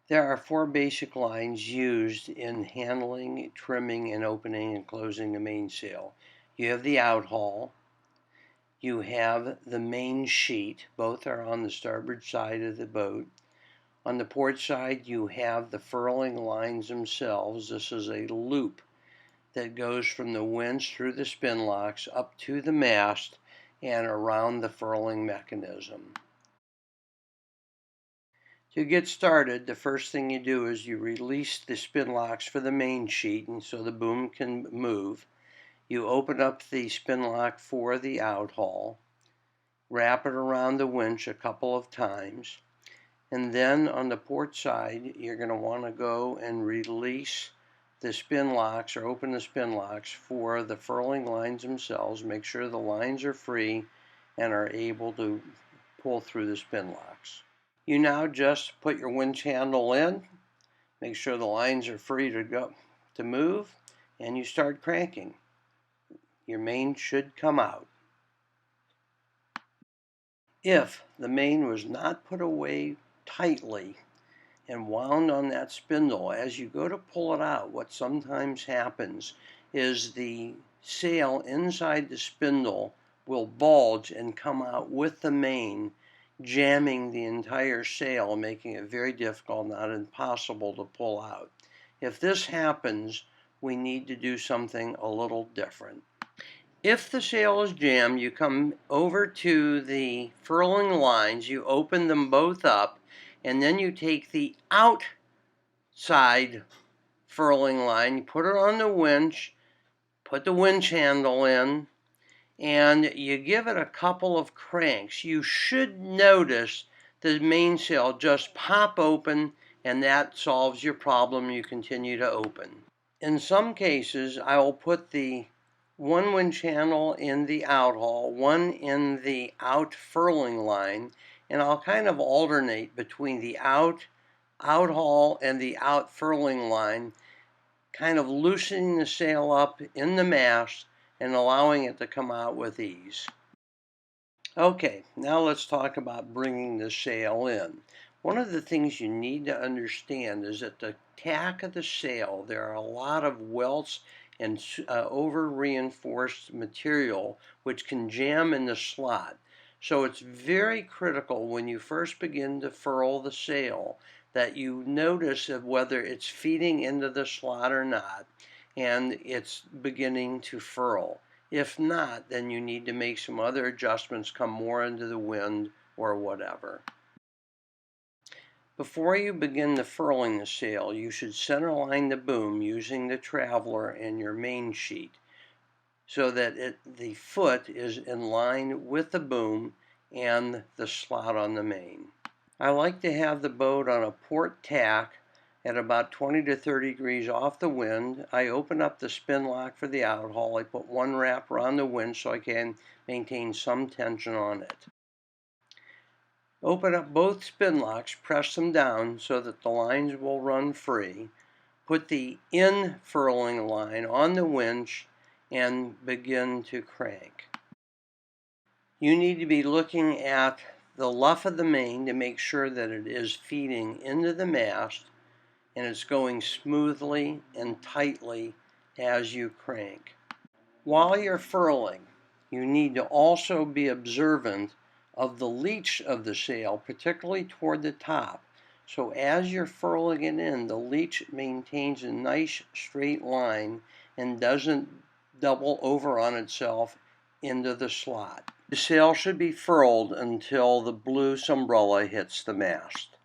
There are four basic lines used in handling, trimming, and opening and closing the mainsail. You have the outhaul, you have the main sheet, both are on the starboard side of the boat. On the port side, you have the furling lines themselves. This is a loop that goes from the winch through the spin locks up to the mast and around the furling mechanism. To get started, the first thing you do is you release the spin locks for the main sheet, and so the boom can move. You open up the spin lock for the outhaul, wrap it around the winch a couple of times, and then on the port side, you're going to want to go and release the spin locks or open the spin locks for the furling lines themselves. Make sure the lines are free and are able to pull through the spin locks. You now just put your winch handle in, make sure the lines are free to move, and you start cranking. Your main should come out. If the main was not put away tightly and wound on that spindle, as you go to pull it out, what sometimes happens is the sail inside the spindle will bulge and come out with the main, jamming the entire sail, making it very difficult, not impossible, to pull out. If this happens, we need to do something a little different. If the sail is jammed, you come over to the furling lines, you open them both up, and then you take the outside furling line, you put it on the winch, put the winch handle in, and you give it a couple of cranks. You should notice the mainsail just pop open, and that solves your problem. You continue to open. In some cases, I will put the one winch handle in the outhaul, one in the out furling line, and I'll kind of alternate between the outhaul and the out furling line, kind of loosening the sail up in the mast and allowing it to come out with ease. Okay, now let's talk about bringing the sail in. One of the things you need to understand is that the tack of the sail, there are a lot of welts and over-reinforced material which can jam in the slot. So it's very critical when you first begin to furl the sail that you notice whether it's feeding into the slot or not, and it's beginning to furl. If not, then you need to make some other adjustments, come more into the wind or whatever. Before you begin the furling the sail, you should centerline the boom using the traveler and your main sheet so that the foot is in line with the boom and the slot on the main. I like to have the boat on a port tack at about 20 to 30 degrees off the wind. I open up the spin lock for the outhaul. I put one wrap around the winch so I can maintain some tension on it. Open up both spin locks, press them down so that the lines will run free. Put the in furling line on the winch and begin to crank. You need to be looking at the luff of the main to make sure that it is feeding into the mast and it's going smoothly and tightly as you crank. While you're furling, you need to also be observant of the leach of the sail, particularly toward the top. So as you're furling it in, the leach maintains a nice straight line and doesn't double over on itself into the slot. The sail should be furled until the blue umbrella hits the mast.